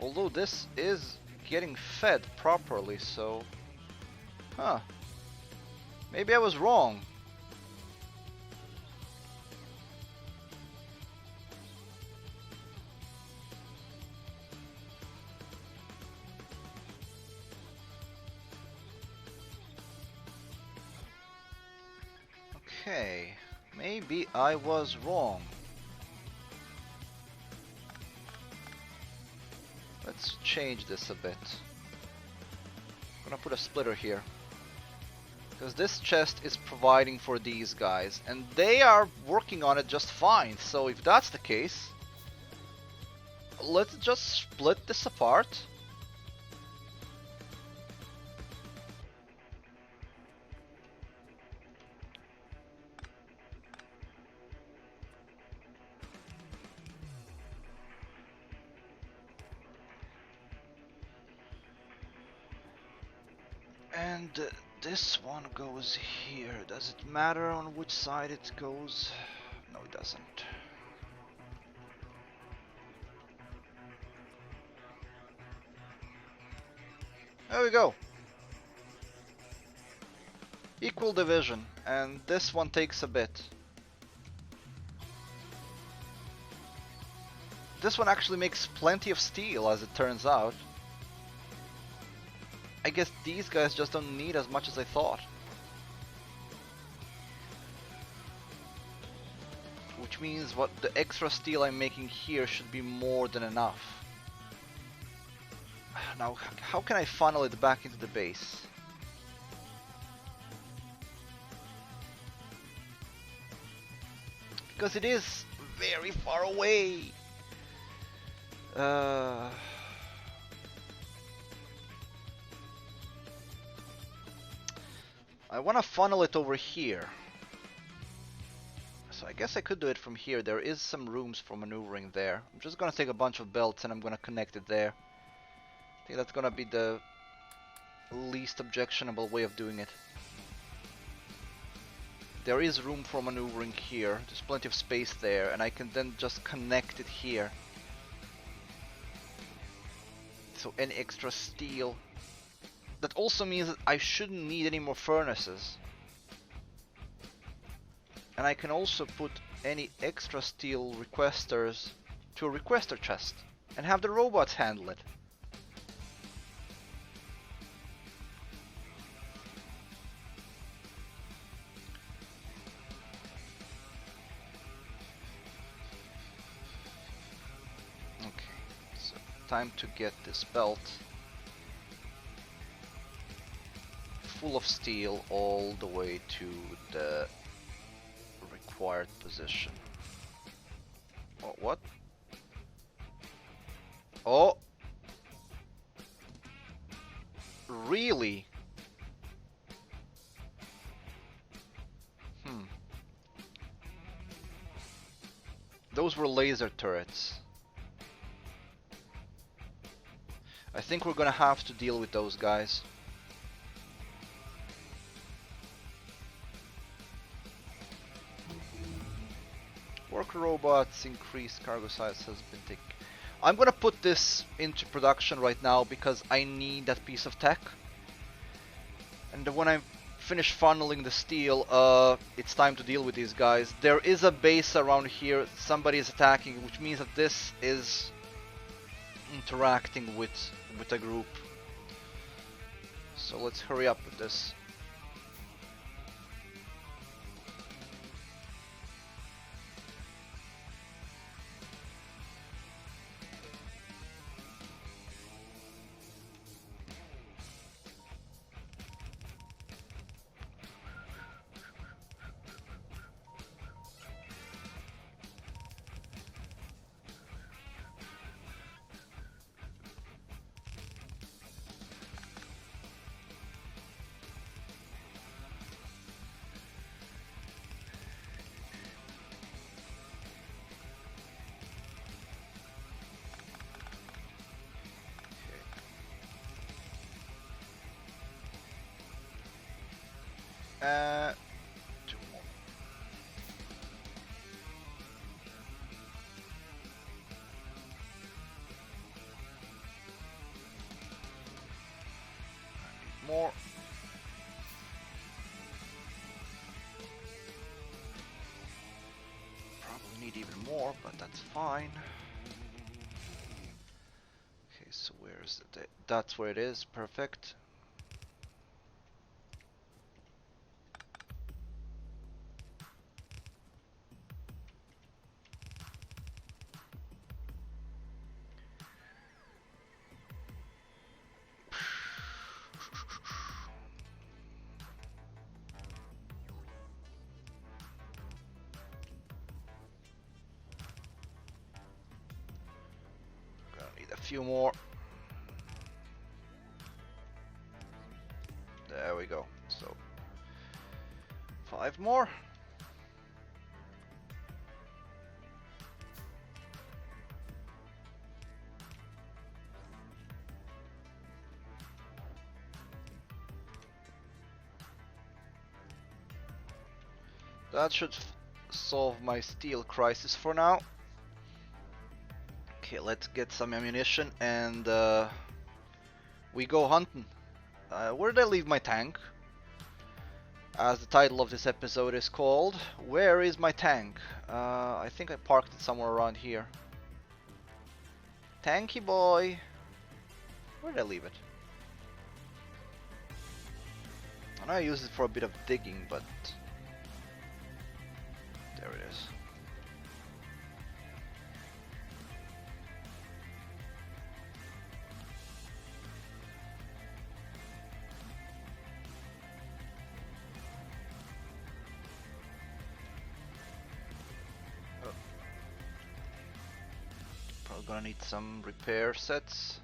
Although this is getting fed properly, so... Huh. Maybe I was wrong. Okay. Maybe I was wrong. Let's change this a bit. I'm gonna put a splitter here. Because this chest is providing for these guys, and they are working on it just fine. So if that's the case, let's just split this apart. And this one goes here. Does it matter on which side it goes? No, it doesn't. There we go. Equal division, and this one takes a bit. This one actually makes plenty of steel, as it turns out. I guess these guys just don't need as much as I thought. Which means what the extra steel I'm making here should be more than enough. Now, how can I funnel it back into the base? Because it is very far away. I want to funnel it over here. So I guess I could do it from here. There is some rooms for maneuvering there. I'm just gonna take a bunch of belts and I'm gonna connect it there. I think that's gonna be the least objectionable way of doing it. There is room for maneuvering here. There's plenty of space there, and I can then just connect it here. So any extra steel. That also means that I shouldn't need any more furnaces. And I can also put any extra steel requesters to a requester chest and have the robots handle it. Okay, so time to get this belt full of steel all the way to the required position. Oh, what? Oh! Really? Those were laser turrets. I think we're gonna have to deal with those guys. Worker robots, increased cargo size has been taken. I'm gonna put this into production right now because I need that piece of tech. And when I finish funneling the steel, it's time to deal with these guys. There is a base around here. Somebody is attacking, which means that this is interacting with a group. So let's hurry up with this. Two more. need even more, but that's fine. Okay, so where's the... That's where it is, perfect. Gonna need a few more. There we go. So 5 more. That should solve my steel crisis for now. Okay, let's get some ammunition and we go hunting. Where did I leave my tank? As the title of this episode is called, where is my tank? I think I parked it somewhere around here. Tanky boy! Where did I leave it? I know I used it for a bit of digging, but... there it is. Probably gonna need some repair sets.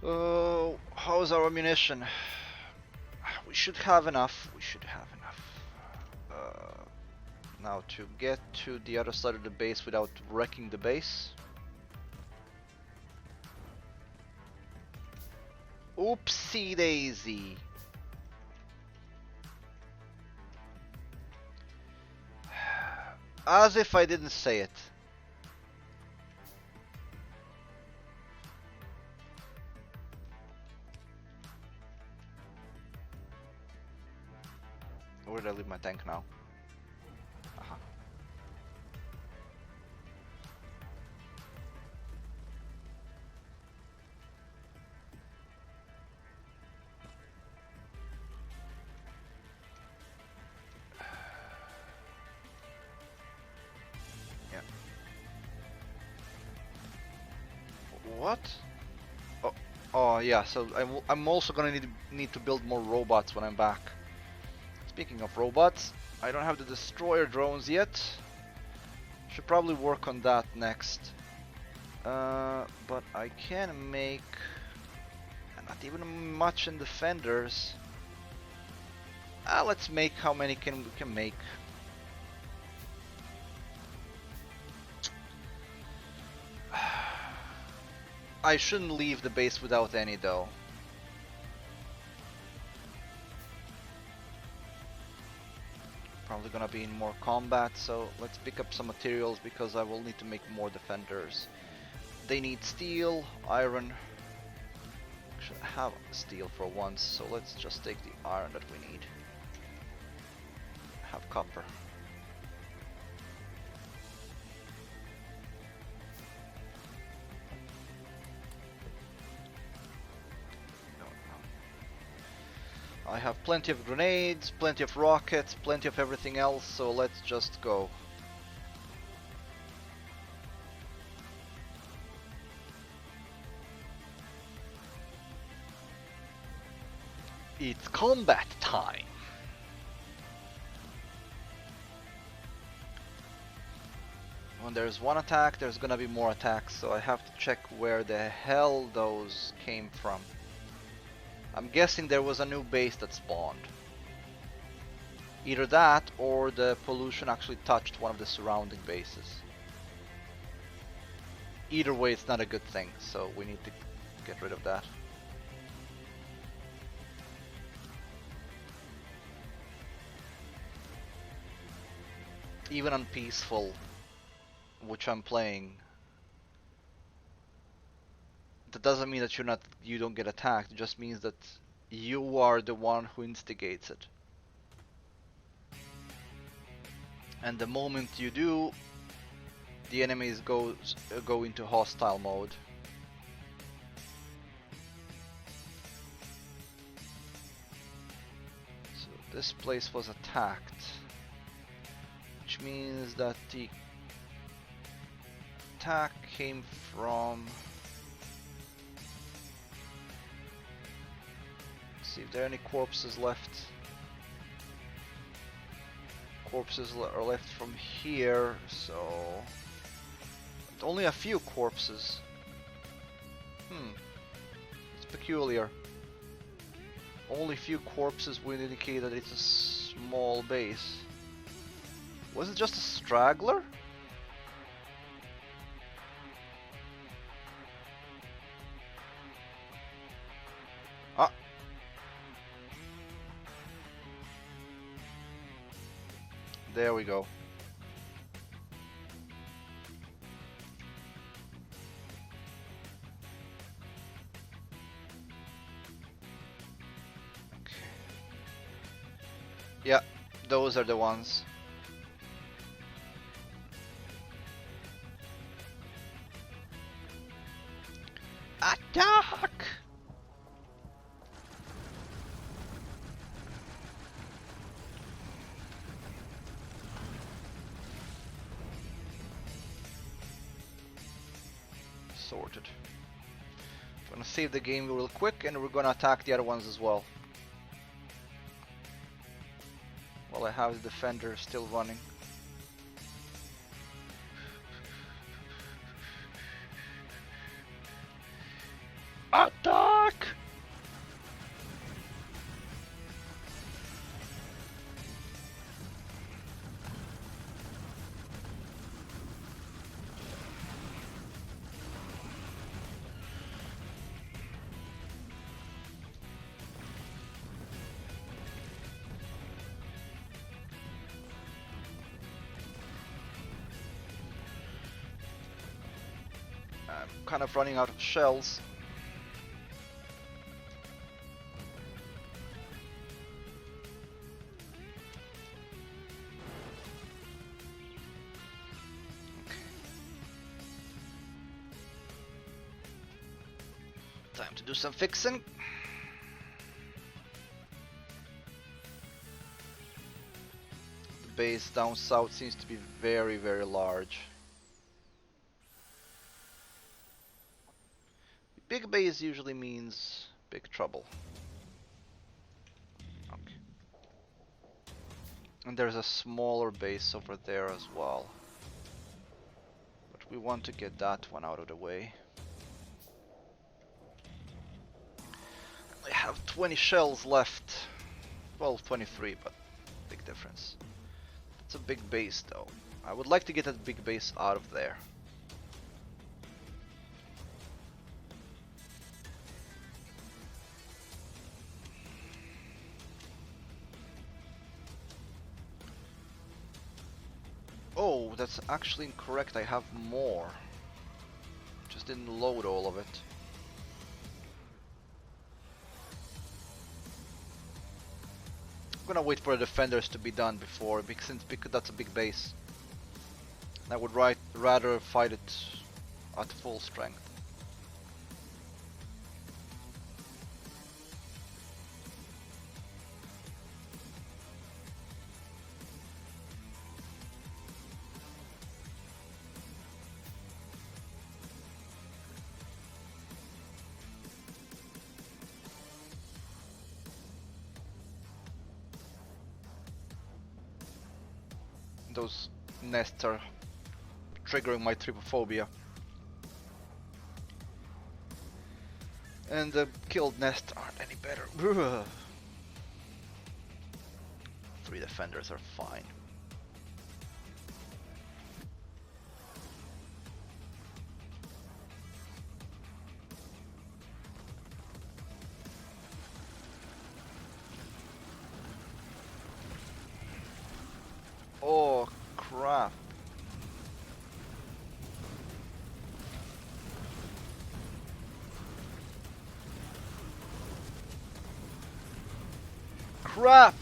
Oh, how's our ammunition? We should have enough. We should have enough. Now to get to the other side of the base without wrecking the base. Oopsie daisy. As if I didn't say it. Where did I leave my tank now? Aha. Yeah. What? Oh yeah. So I'm also gonna need to build more robots when I'm back. Speaking of robots, I don't have the destroyer drones yet. Should probably work on that next. But I can make not even much in defenders. Let's make how many we can make. I shouldn't leave the base without any though. Probably gonna be in more combat, so let's pick up some materials because I will need to make more defenders. They need steel, iron. Should have steel for once, so let's just take the iron that we need. Have copper. I have plenty of grenades, plenty of rockets, plenty of everything else, so let's just go. It's combat time! When there's one attack, there's gonna be more attacks, so I have to check where the hell those came from. I'm guessing there was a new base that spawned. Either that, or the pollution actually touched one of the surrounding bases. Either way, it's not a good thing, so we need to get rid of that. Even on peaceful, which I'm playing, that doesn't mean that you don't get attacked. It just means that you are the one who instigates it. And the moment you do, the enemies go into hostile mode. So this place was attacked, which means that the attack came from... Let's see if there are any corpses left. Corpses are left from here, so... Only a few corpses. It's peculiar. Only few corpses would indicate that it's a small base. Was it just a straggler? Ah. There we go. Yeah, those are the ones. Attack! Sorted. I'm gonna save the game real quick and we're gonna attack the other ones as well. While I have the defender still running. Attack! I'm kind of running out of shells. Time to do some fixing. The base down south seems to be very, very large. Big base usually means big trouble. Okay. And there's a smaller base over there as well. But we want to get that one out of the way. I have 20 shells left. Well, 23, but big difference. It's a big base though. I would like to get that big base out of there. Oh, that's actually incorrect. I have more. Just didn't load all of it. I'm gonna wait for the defenders to be done before, because that's a big base. I would rather fight it at full strength. Those nests are triggering my trypophobia. And the killed nests aren't any better. Ugh. 3 defenders are fine. Oh crap. Crap!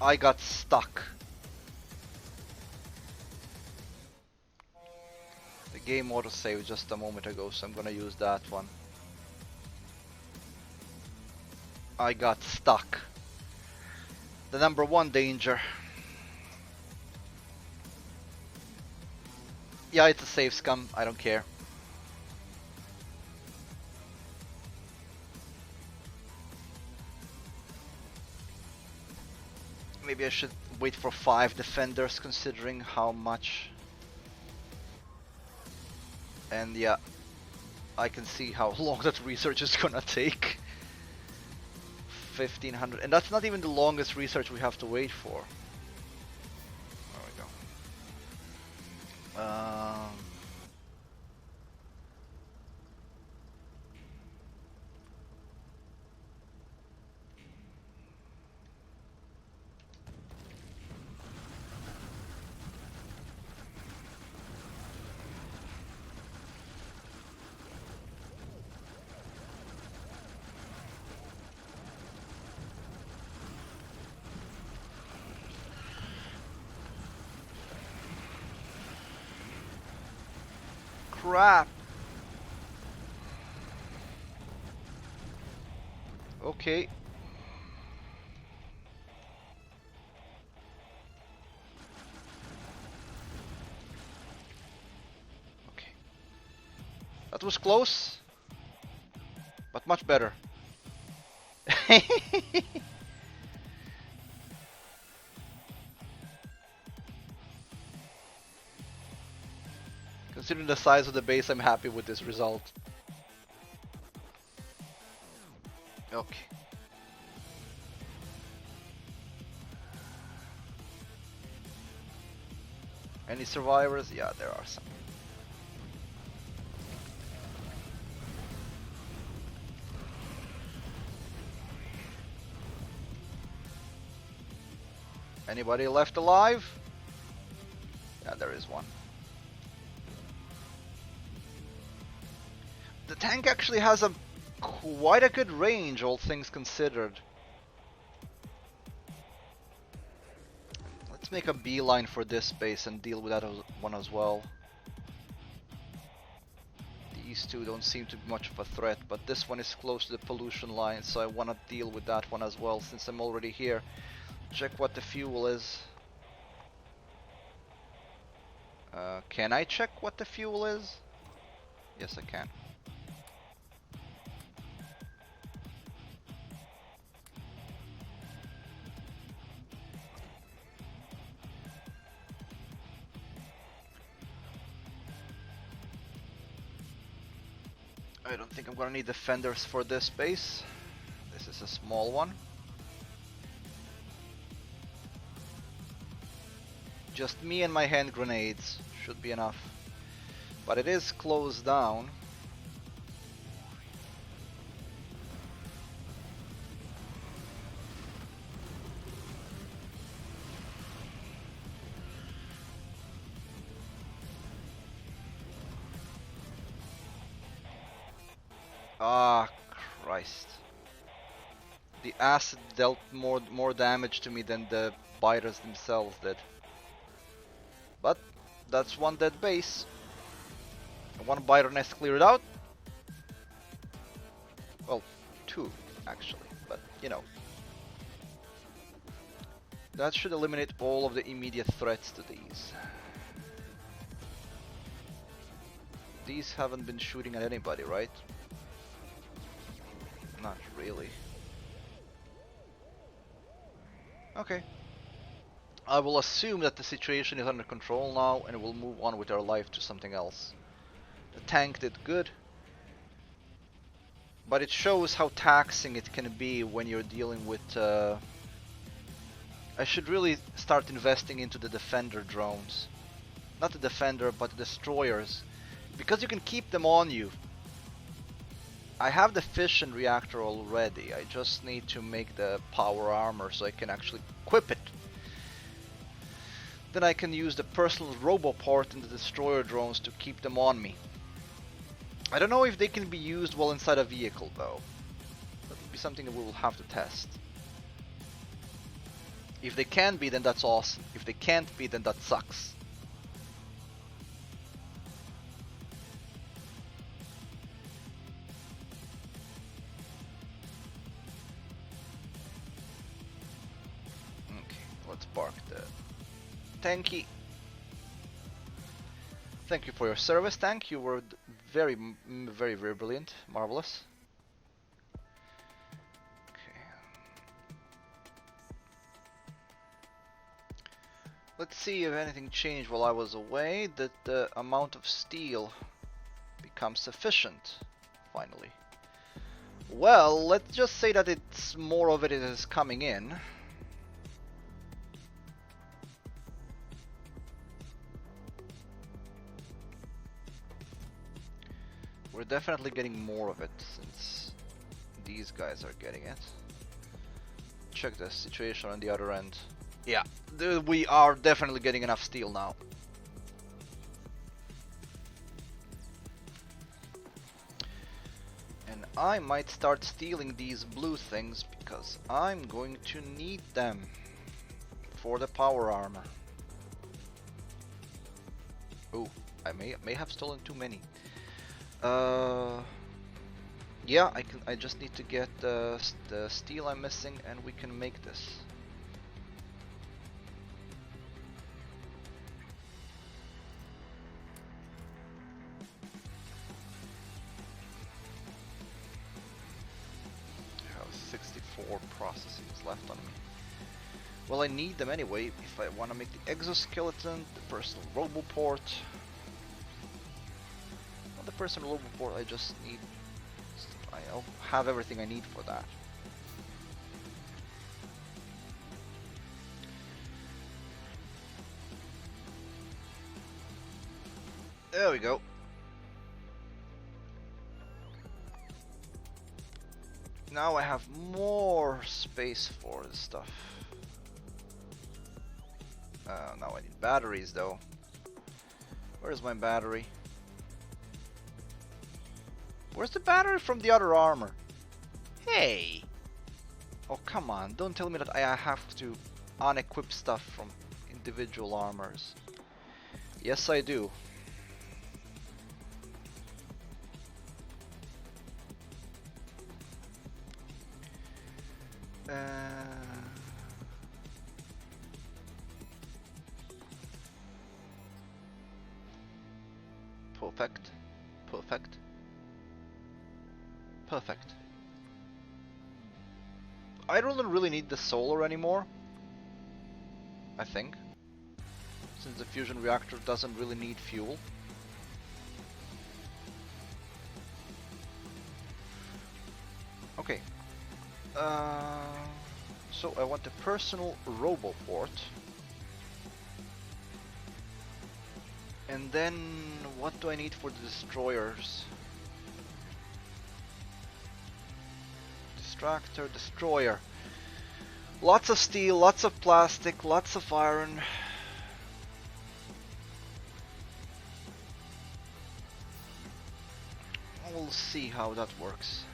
I got stuck. The game autosaved just a moment ago, so I'm gonna use that one. I got stuck. The number one danger. Yeah, it's a save scum, I don't care. Maybe I should wait for 5 defenders considering how much. And yeah, I can see how long that research is gonna take. 1500, and that's not even the longest research we have to wait for. There we go. Crap. Okay. Okay. That was close, but much better. Considering the size of the base, I'm happy with this result. Okay. Any survivors? Yeah, there are some. Anybody left alive? Yeah, there is one. The tank actually has a quite a good range, all things considered. Let's make a beeline for this base and deal with that one as well. These two don't seem to be much of a threat, but this one is close to the pollution line, so I want to deal with that one as well since I'm already here. Check what the fuel is. Can I check what the fuel is? Yes, I can. I don't think I'm gonna need defenders for this base. This is a small one. Just me and my hand grenades should be enough. But it is closed down. Ah, Christ. The acid dealt more damage to me than the biters themselves did. But that's one dead base. One biter nest cleared out. Well, 2 actually, but you know. That should eliminate all of the immediate threats to these. These haven't been shooting at anybody, right? Not really. Okay. I will assume that the situation is under control now and we'll move on with our life to something else. The tank did good, but it shows how taxing it can be when you're dealing with... I should really start investing into the defender drones. Not the defender, but the destroyers. Because you can keep them on you. I have the fission reactor already, I just need to make the power armor so I can actually equip it. Then I can use the personal roboport and the destroyer drones to keep them on me. I don't know if they can be used while inside a vehicle though. That would be something that we will have to test. If they can be, then that's awesome. If they can't be, then that sucks. Okay, let's park the tanky. Thank you for your service, tank. You were very, very brilliant. Marvelous. Okay. Let's see if anything changed while I was away. That the amount of steel becomes sufficient, finally. Well, let's just say that it's more of it is coming in. We're definitely getting more of it since these guys are getting it. Check the situation on the other end. Yeah, we are definitely getting enough steel now. And I might start stealing these blue things because I'm going to need them for the power armor. Oh, I may have stolen too many. Yeah, I just need to get the steel I'm missing, and we can make this. I have 64 processes left on me. Well, I need them anyway if I want to make the exoskeleton, the personal roboport. The personal overport, I just need. I'll have everything I need for that. There we go. Now I have more space for this stuff. Now I need batteries though. Where's my battery? Where's the battery from the other armor? Hey! Oh, come on. Don't tell me that I have to unequip stuff from individual armors. Yes, I do. Perfect. Perfect. Perfect. I don't really need the solar anymore, I think, since the fusion reactor doesn't really need fuel. Okay. So I want a personal roboport. And then what do I need for the destroyers? Distractor, destroyer. Lots of steel, lots of plastic, lots of iron. We'll see how that works.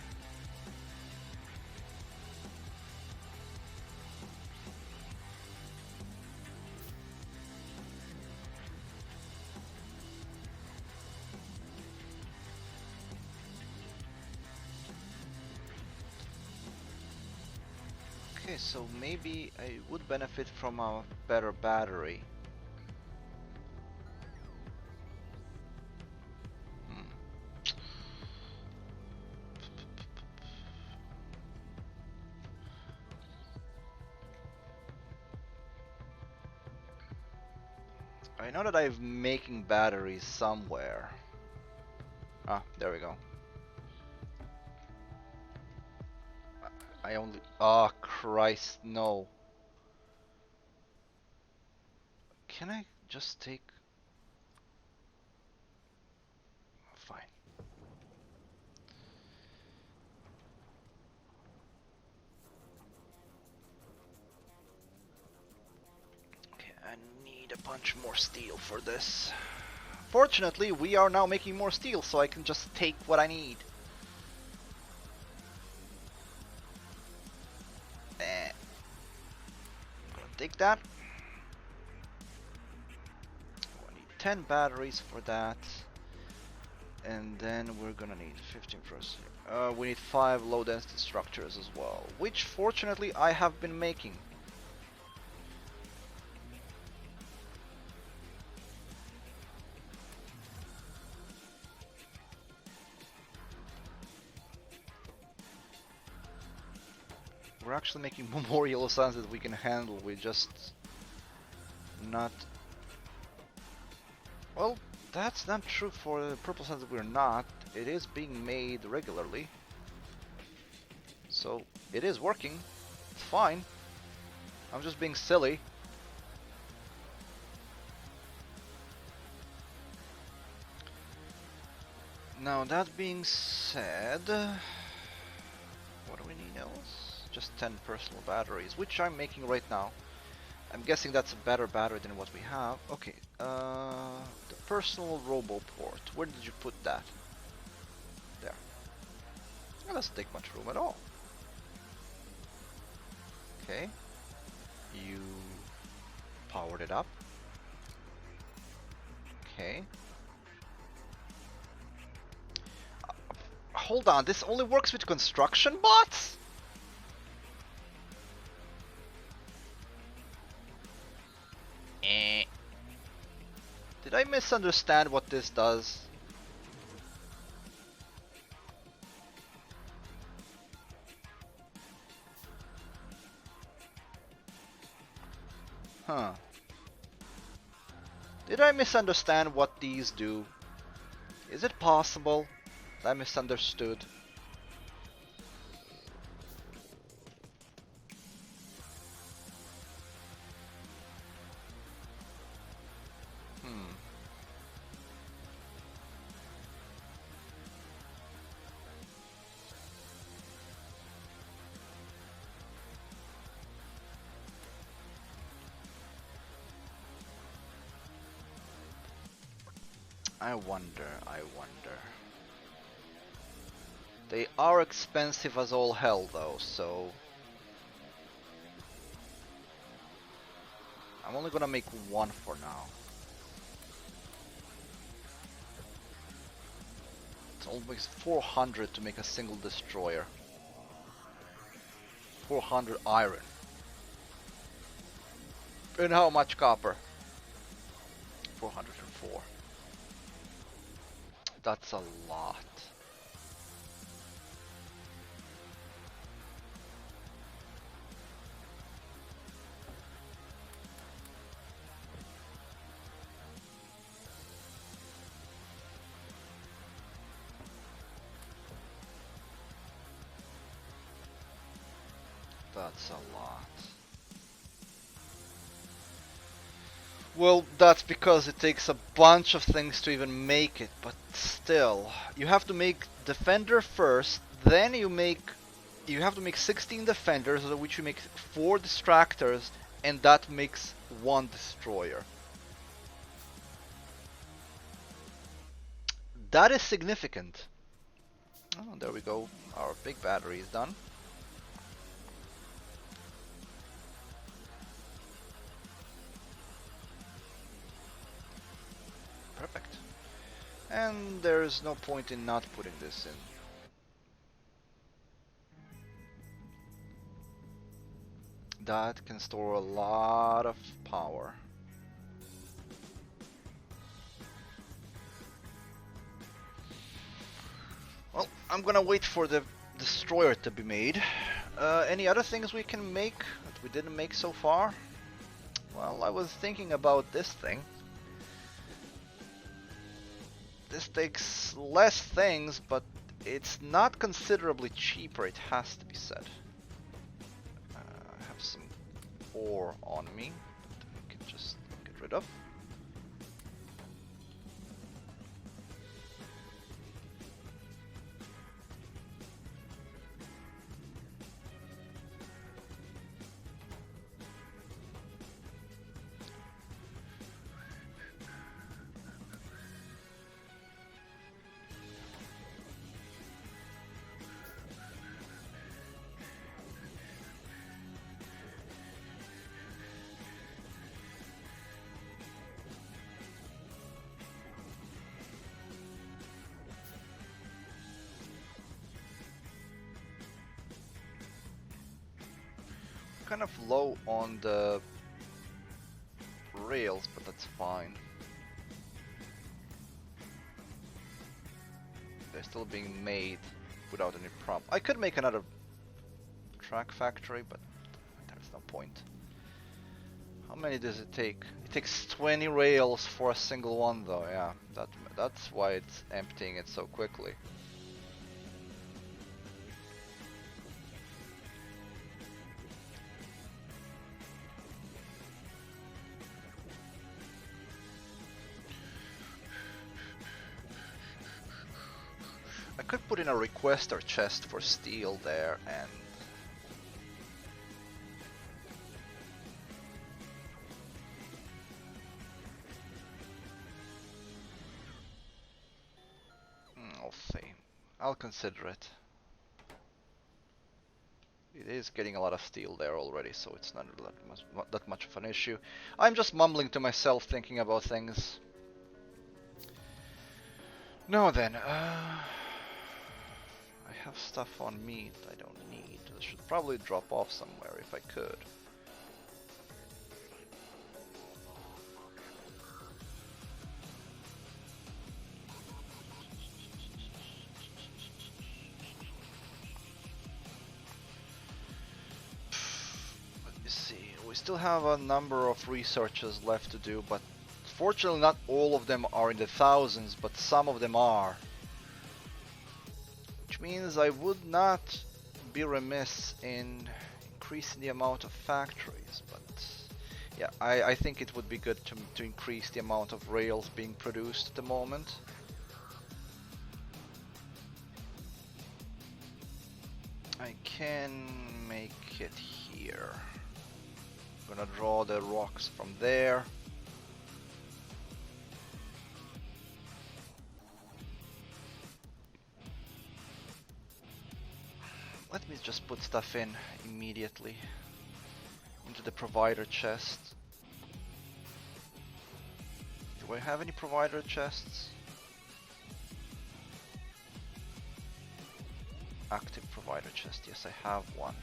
Okay, so maybe I would benefit from a better battery. I know that I'm making batteries somewhere. Ah, there we go. I only... Oh, Christ, no. Can I just take... Fine. Okay, I need a bunch more steel for this. Fortunately, we are now making more steel, so I can just take what I need. take that. I need 10 batteries for that. And then we're gonna need 15 first. We need 5 low density structures as well, which fortunately I have been making. We're actually making more yellow sands that we can handle. We just not. Well, that's not true for the purple sands that we're not. It is being made regularly. So it is working. It's fine. I'm just being silly. Now that being said, what do we need else? Just 10 personal batteries, which I'm making right now. I'm guessing that's a better battery than what we have. Okay, the personal roboport. Where did you put that? There. That doesn't take much room at all. Okay. You powered it up. Okay. Hold on, this only works with construction bots? Did I misunderstand what this does? Huh. Did I misunderstand what these do? Is it possible that I misunderstood? I wonder. They are expensive as all hell though, so I'm only gonna make one for now. It's almost 400 to make a single destroyer. 400 iron. And how much copper? 404. That's a lot. That's a lot. Well, that's because it takes a bunch of things to even make it, but still. You have to make Defender first, then you have to make 16 Defenders, of which you make 4 Distractors, and that makes 1 Destroyer. That is significant. Oh, there we go. Our big battery is done. Perfect. And there is no point in not putting this in. That can store a lot of power. Well, I'm gonna wait for the destroyer to be made. Any other things we can make that we didn't make so far? Well, I was thinking about this thing. This takes less things, but it's not considerably cheaper, it has to be said. I have some ore on me that we can just get rid of. kind of low on the rails, but that's fine. They're still being made without any problem. I could make another track factory, but there's no point. How many does it take? It takes 20 rails for a single one though, yeah. That's why it's emptying it so quickly. I could put in a requester chest for steel there and I'll see. I'll consider it. It is getting a lot of steel there already, so it's not that much of an issue. I'm just mumbling to myself, thinking about things. Now then, I have stuff on meat I don't need. I should probably drop off somewhere if I could. Let me see. We still have a number of researches left to do, but fortunately not all of them are in the thousands, but some of them are. Which means I would not be remiss in increasing the amount of factories, but yeah, I think it would be good to increase the amount of rails being produced at the moment. I can make it here. I'm gonna draw the rocks from there. Let me just put stuff in immediately into the provider chest. Do I have any provider chests? Active provider chest, yes I have one.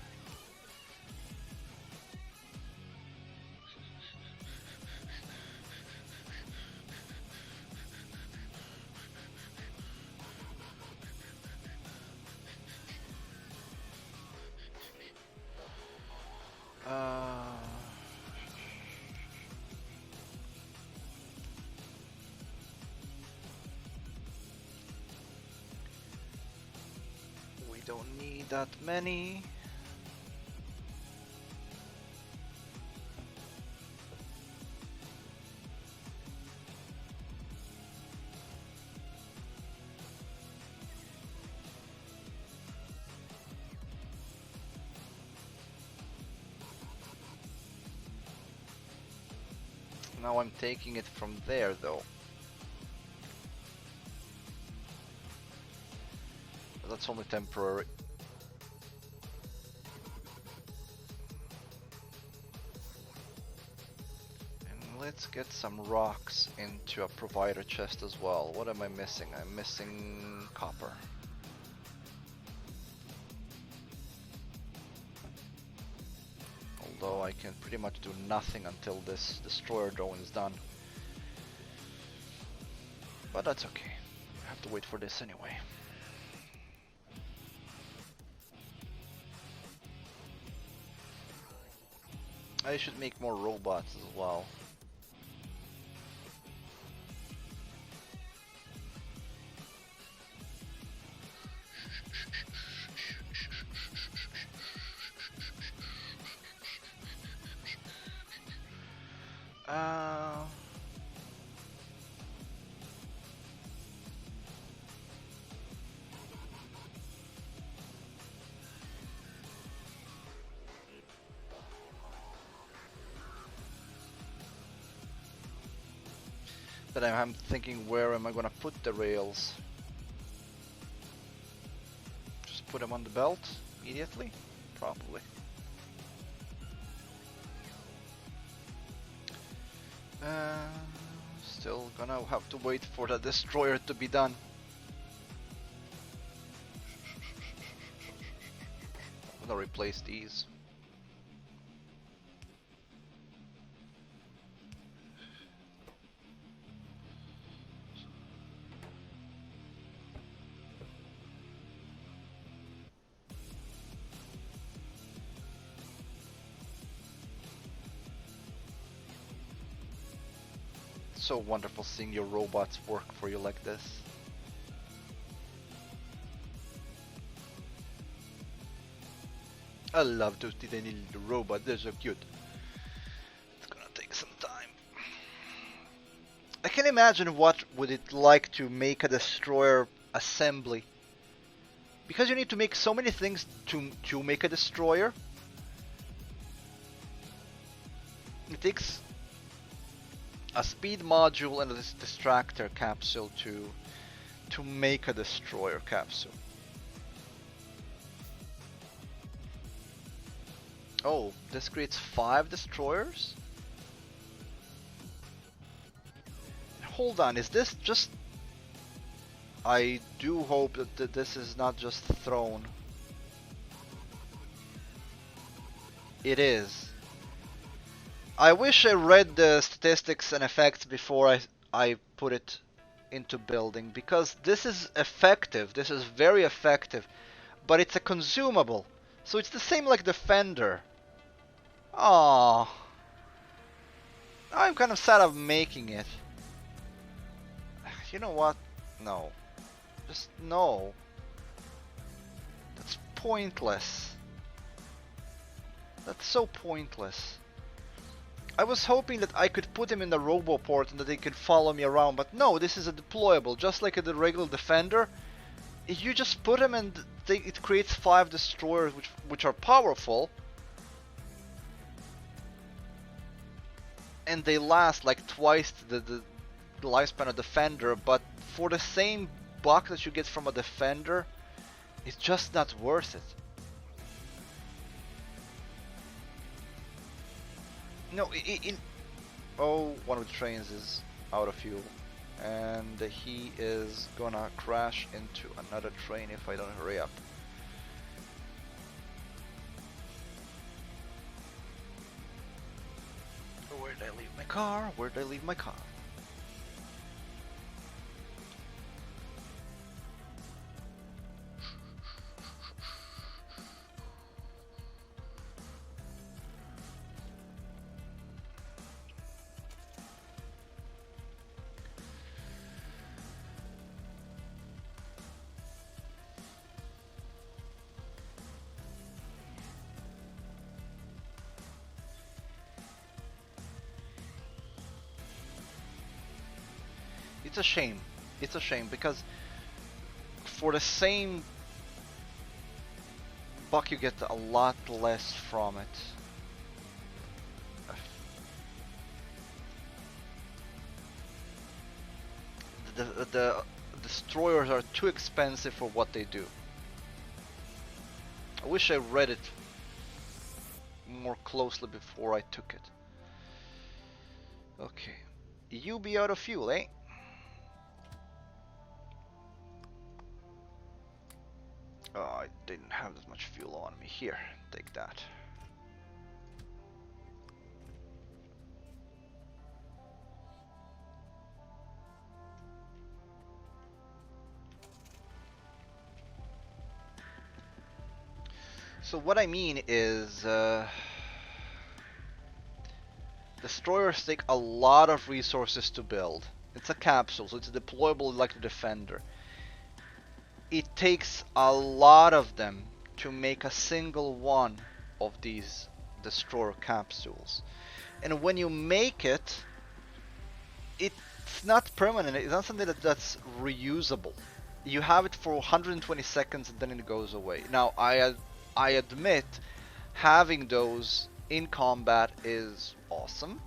We don't need that many. Now I'm taking it from there though. But that's only temporary. And let's get some rocks into a provider chest as well. What am I missing? I'm missing copper. Although I can pretty much do nothing until this destroyer drone is done. But that's okay. I have to wait for this anyway. I should make more robots as well. But I'm thinking, where am I gonna put the rails? Just put them on the belt immediately? Probably. Still gonna have to wait for the destroyer to be done. I'm gonna replace these. so wonderful seeing your robots work for you like this. I love those tiny little robots, they're so cute. It's gonna take some time. I can imagine what would it like to make a destroyer assembly. Because you need to make so many things to make a destroyer. It takes a speed module and a distractor capsule to make a destroyer capsule. Oh, this creates 5 destroyers? Hold on, is this just... I do hope that this is not just thrown. It is. I wish I read the statistics and effects before I put it into building, because this is effective, this is very effective, but it's a consumable. So it's the same like Defender. Aww. I'm kind of sad of making it. You know what? No. Just no. That's pointless. That's so pointless. I was hoping that I could put him in the Roboport and that they could follow me around, but no, this is a deployable, just like the regular Defender. You just put him and it creates 5 destroyers which are powerful. And they last like twice the lifespan of Defender, but for the same buck that you get from a Defender, it's just not worth it. No, oh, one of the trains is out of fuel, and he is gonna crash into another train if I don't hurry up. Where did I leave my car? Where did I leave my car? It's a shame. It's a shame because for the same buck you get a lot less from it. The destroyers are too expensive for what they do. I wish I read it more closely before I took it. Okay. You be out of fuel, eh? Oh, I didn't have that much fuel on me. Here, take that. So what I mean is, destroyers take a lot of resources to build. It's a capsule, so it's deployable like the Defender. It takes a lot of them to make a single one of these destroyer capsules. And when you make it, it's not permanent, it's not something that's reusable. You have it for 120 seconds and then it goes away. Now, I admit having those in combat is awesome.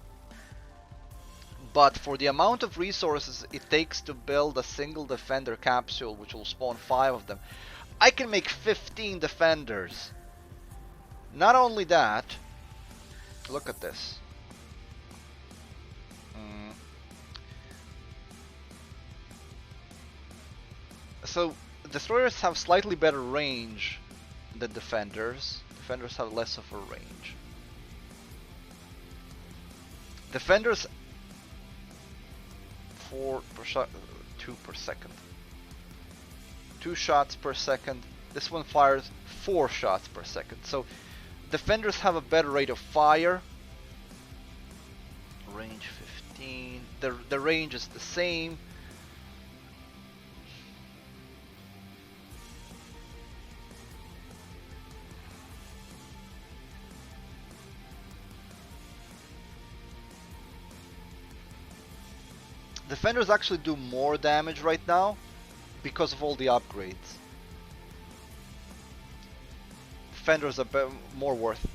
But for the amount of resources it takes to build a single Defender capsule, which will spawn 5 of them, I can make 15 Defenders. Not only that, look at this. So, Destroyers have slightly better range than Defenders. Defenders have less of a range. Defenders 4 per shot, 2 per second. 2 shots per second. This one fires 4 shots per second. So Defenders have a better rate of fire. Range 15. 15. The range is the same. Defenders actually do more damage right now because of all the upgrades. Defenders are more worth it.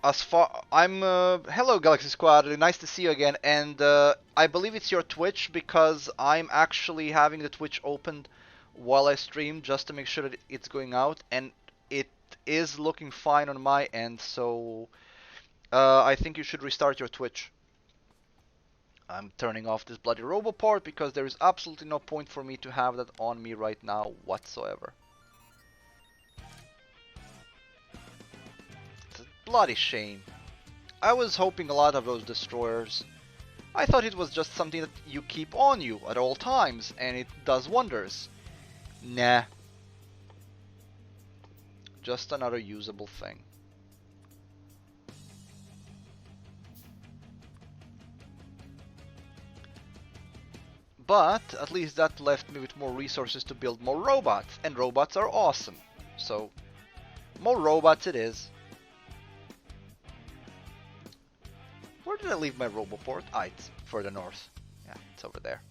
As far hello Galaxy Squad, nice to see you again, and I believe it's your Twitch because I'm actually having the Twitch opened while I stream just to make sure that it's going out, and it is looking fine on my end, so I think you should restart your Twitch. I'm turning off this bloody Roboport because there is absolutely no point for me to have that on me right now whatsoever. It's a bloody shame. I was hoping a lot of those destroyers. I thought it was just something that you keep on you at all times and it does wonders. Nah. Just another usable thing. But at least that left me with more resources to build more robots, and robots are awesome. So, more robots it is. Where did I leave my Roboport? Ah, it's further north. Yeah, it's over there.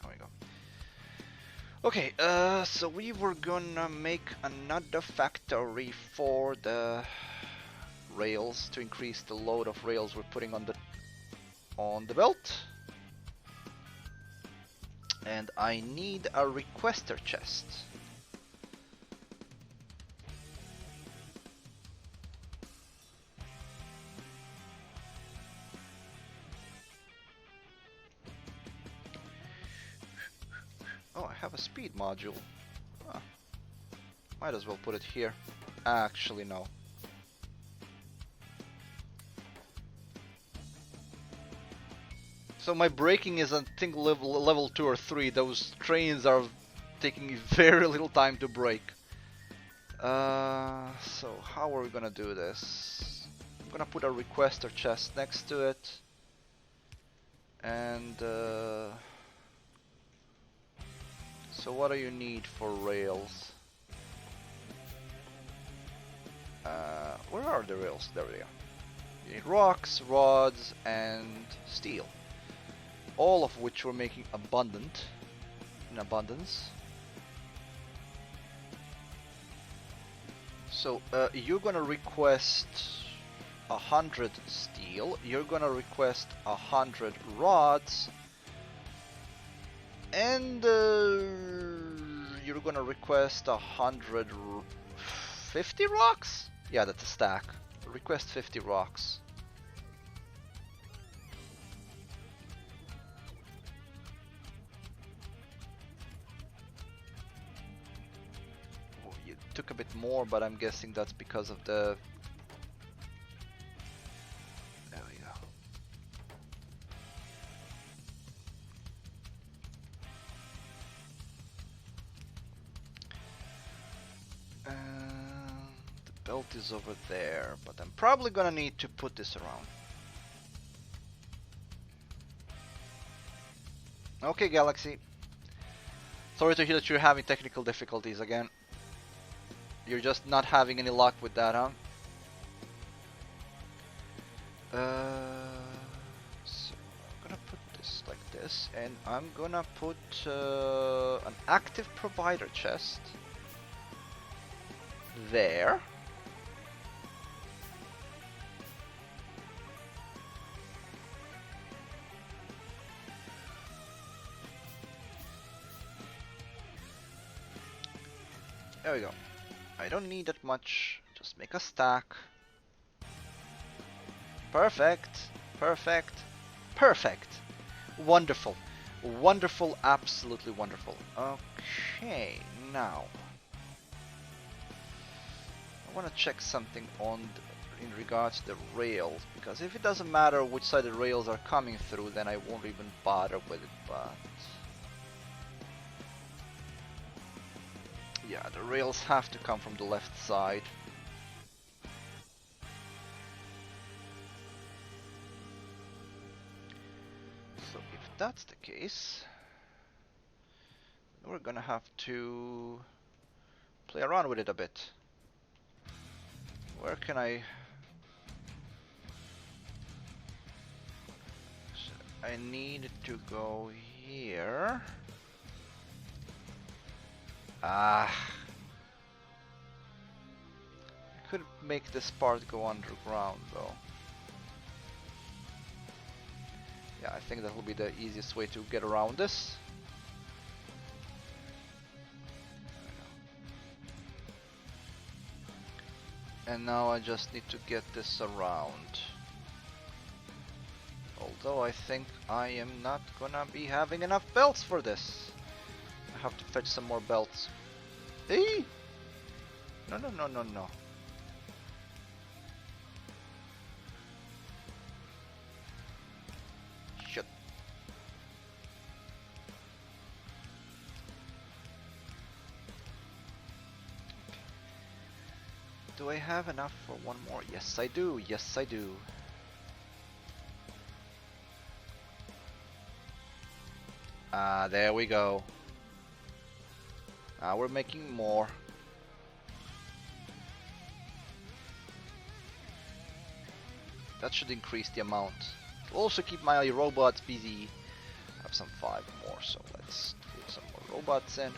There we go. Okay, so we were gonna make another factory for the rails to increase the load of rails we're putting on the belt. And I need a requester chest. Oh, I have a speed module. Huh. Might as well put it here. Actually, no. So my braking is I think level 2 or 3. Those trains are taking very little time to brake. So how are we gonna do this? I'm gonna put a requester chest next to it. And so what do you need for rails? Where are the rails? There we go. You need rocks, rods, and steel. All of which we're making in abundance. So you're gonna request 100 steel, you're gonna request 100 rods, and you're gonna request 150 rocks? Yeah, that's a stack. Request 50 rocks. You took a bit more, but I'm guessing that's because of the... There we go. The belt is over there, but I'm probably gonna need to put this around. Okay, Galaxy. Sorry to hear that you're having technical difficulties again. You're just not having any luck with that, huh? So I'm gonna put this like this, and I'm gonna put an active provider chest there. There we go. I don't need that much, just make a stack. Perfect, perfect, perfect. Wonderful, wonderful, absolutely wonderful. Okay, now I want to check something in regards to the rails, because if it doesn't matter which side the rails are coming through, then I won't even bother with it, but Yeah, the rails have to come from the left side. So if that's the case, we're gonna have to play around with it a bit. Where can I... I need to go here. Ah. I could make this part go underground though. Yeah, I think that will be the easiest way to get around this. And now I just need to get this around. Although I think I am not gonna be having enough belts for this. I have to fetch some more belts. Hey! No, no, no, no, no. Shit. Do I have enough for one more? Yes, I do. Yes, I do. Ah, there we go. Now we're making more. That should increase the amount. It'll also keep my robots busy. I have some 5 more, so let's put some more robots in.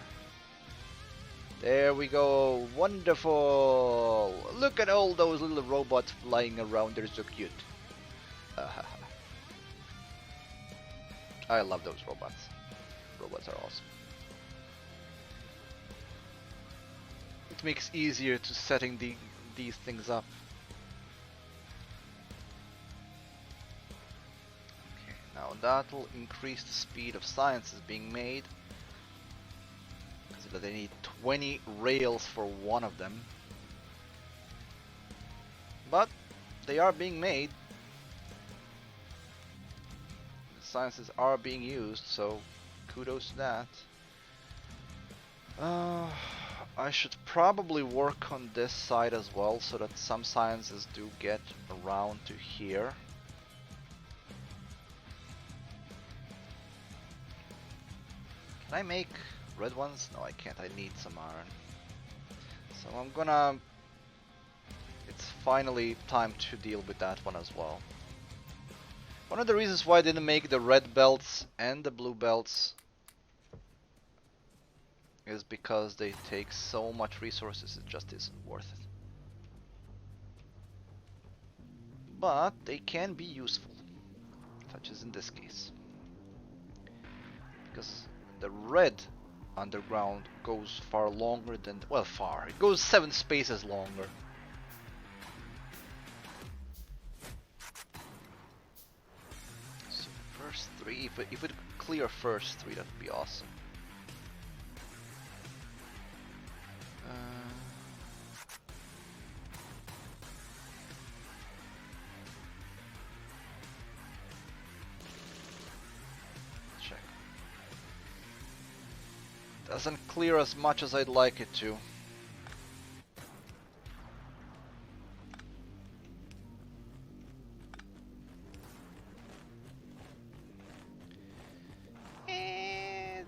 There we go. Wonderful. Look at all those little robots flying around. They're so cute. I love those robots. Robots are awesome. It makes it easier to setting these things up. Okay, now that will increase the speed of sciences being made. So that they need 20 rails for one of them. But they are being made. The sciences are being used, so kudos to that. I should probably work on this side as well, so that some sciences do get around to here. Can I make red ones? No, I can't. I need some iron. So I'm gonna... It's finally time to deal with that one as well. One of the reasons why I didn't make the red belts and the blue belts is because they take so much resources, it just isn't worth it. But they can be useful, such as in this case. Because the red underground goes far longer than, well, far. It goes 7 spaces longer. So first 3, if we clear first 3, that'd be awesome. Check. Doesn't clear as much as I'd like it to.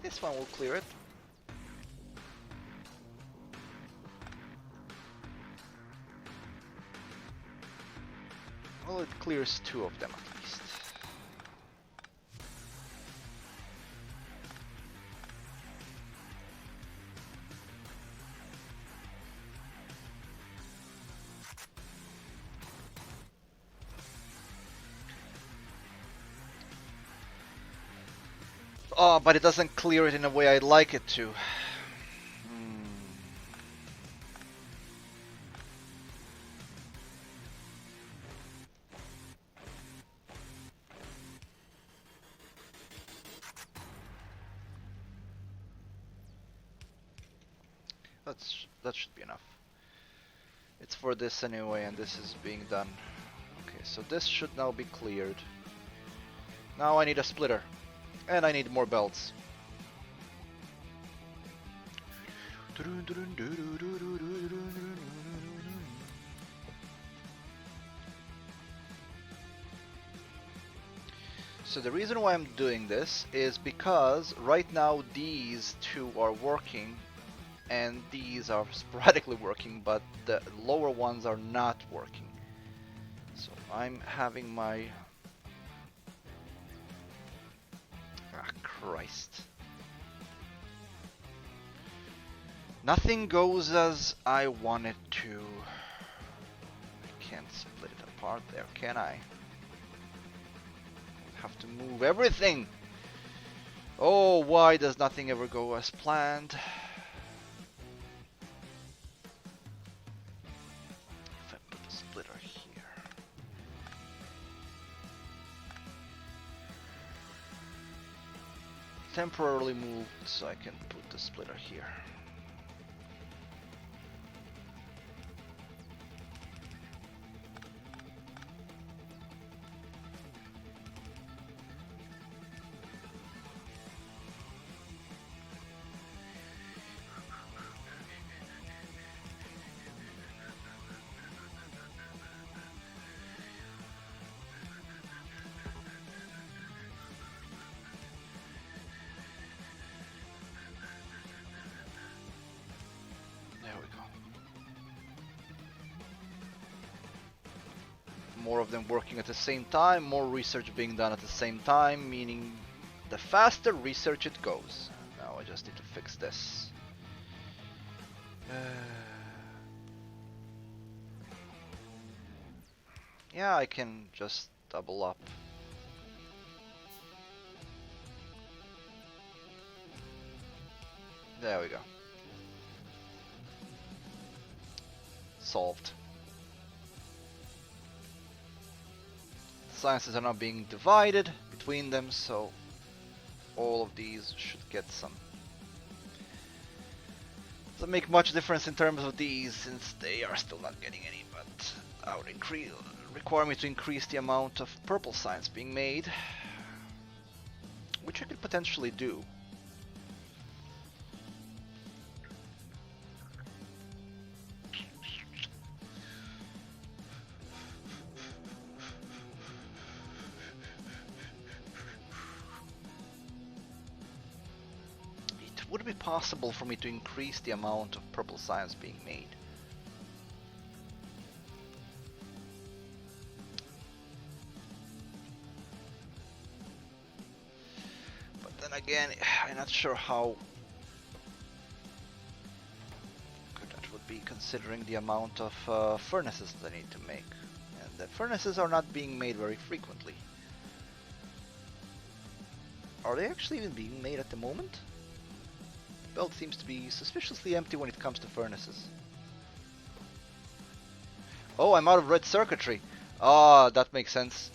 This one will clear it. Well, it clears 2 of them at least. Oh, but it doesn't clear it in a way I'd like it to. That should be enough. It's for this anyway, and this is being done. Okay, so this should now be cleared. Now I need a splitter. And I need more belts. So the reason why I'm doing this is because right now these two are working and these are sporadically working, but the lower ones are not working. So I'm having my... Ah, Christ. Nothing goes as I want it to. I can't split it apart there, can I? Have to move everything! Oh, why does nothing ever go as planned? If I put the splitter here. Temporarily moved so I can put the splitter here. More of them working at the same time, more research being done at the same time, meaning the faster research it goes. Now I just need to fix this. Yeah, I can just double up. There we go. Solved. Sciences are now being divided between them, so all of these should get some. Doesn't make much difference in terms of these, since they are still not getting any, but that would require me to increase the amount of purple science being made, which I could potentially do. Would it be possible for me to increase the amount of purple science being made? But then again, I'm not sure how good that would be, considering the amount of furnaces that I need to make. And the furnaces are not being made very frequently. Are they actually even being made at the moment? Belt seems to be suspiciously empty when it comes to furnaces. Oh, I'm out of red circuitry. Ah, that makes sense.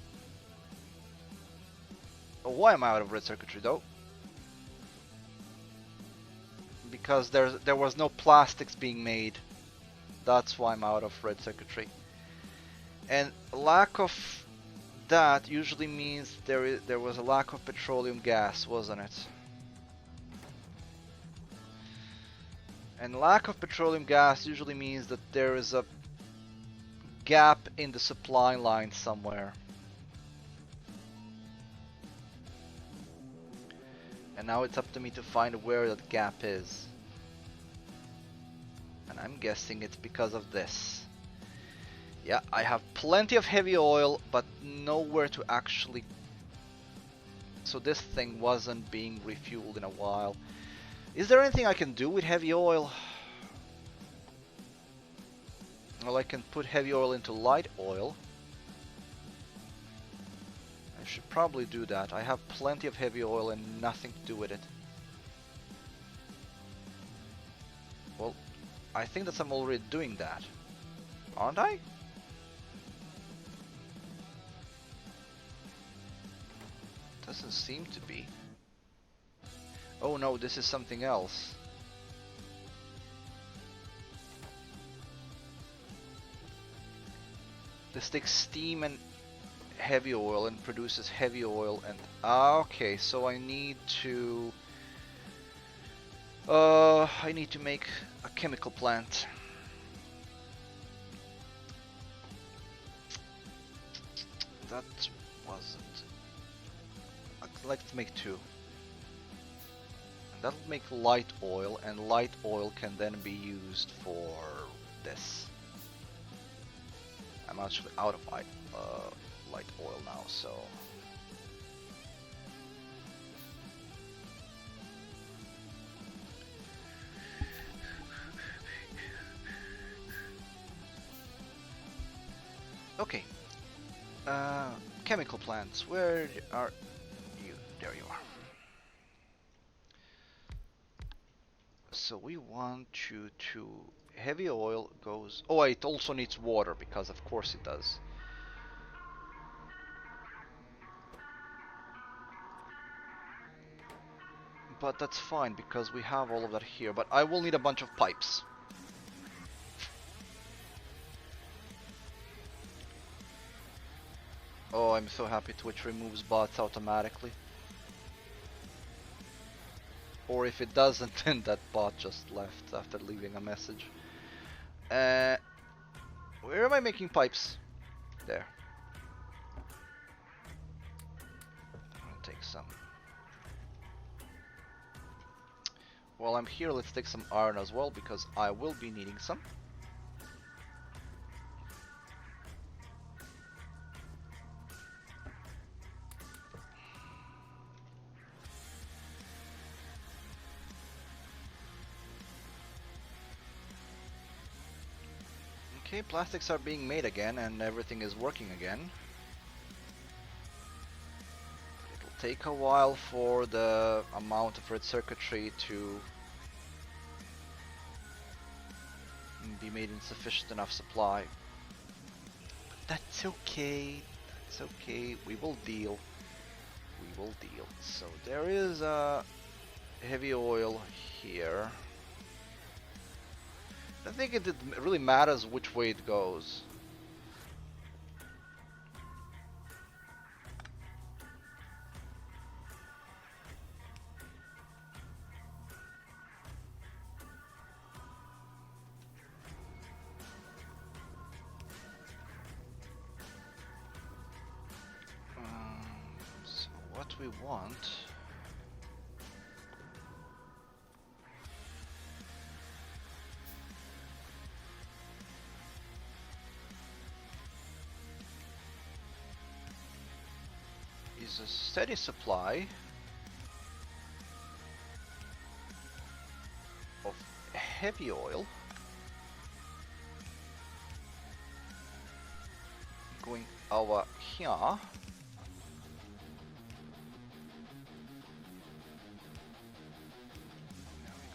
Why am I out of red circuitry though? Because there was no plastics being made. That's why I'm out of red circuitry. And lack of that usually means there was a lack of petroleum gas, wasn't it? And lack of petroleum gas usually means that there is a gap in the supply line somewhere. And now it's up to me to find where that gap is. And I'm guessing it's because of this. Yeah, I have plenty of heavy oil, but nowhere to actually... So this thing wasn't being refueled in a while. Is there anything I can do with heavy oil? Well, I can put heavy oil into light oil. I should probably do that. I have plenty of heavy oil and nothing to do with it. Well, I think that I'm already doing that. Aren't I? Doesn't seem to be. Oh no, this is something else. This takes steam and heavy oil and produces heavy oil and... okay, so I need to... I need to make a chemical plant. That wasn't... I'd like to make two. That'll make light oil, and light oil can then be used for this. I'm actually out of light oil now, so... Okay. Chemical plants, where are you? There you are. So we want you to... Heavy oil goes... Oh, it also needs water, because of course it does. But that's fine, because we have all of that here. But I will need a bunch of pipes. Oh, I'm so happy Twitch removes bots automatically. Or if it doesn't, then that bot just left after leaving a message. Where am I making pipes? There. I'll take some. While I'm here, let's take some iron as well, because I will be needing some. Okay, plastics are being made again, and everything is working again. It'll take a while for the amount of red circuitry to be made in sufficient enough supply. But that's okay, that's okay, we will deal. We will deal. So there is a heavy oil here. I think it really matters which way it goes. So what we want is a steady supply of heavy oil going over here.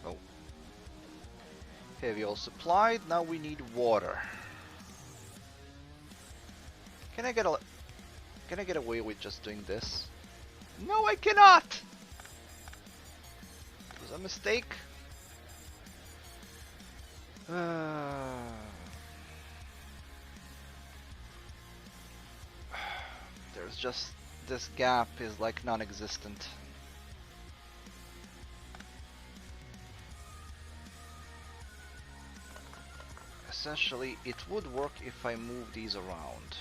There we go. Heavy oil supplied. Now we need water. Can I get away with just doing this? No, I cannot! It was a mistake. There's just... this gap is like non-existent. Essentially, it would work if I move these around.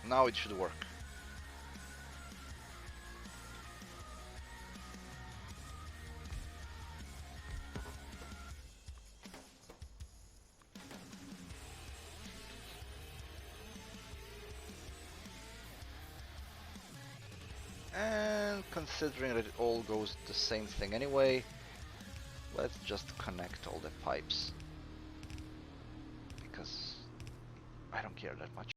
Now it should work. And considering that it all goes the same thing anyway, let's just connect all the pipes. Because I don't care that much.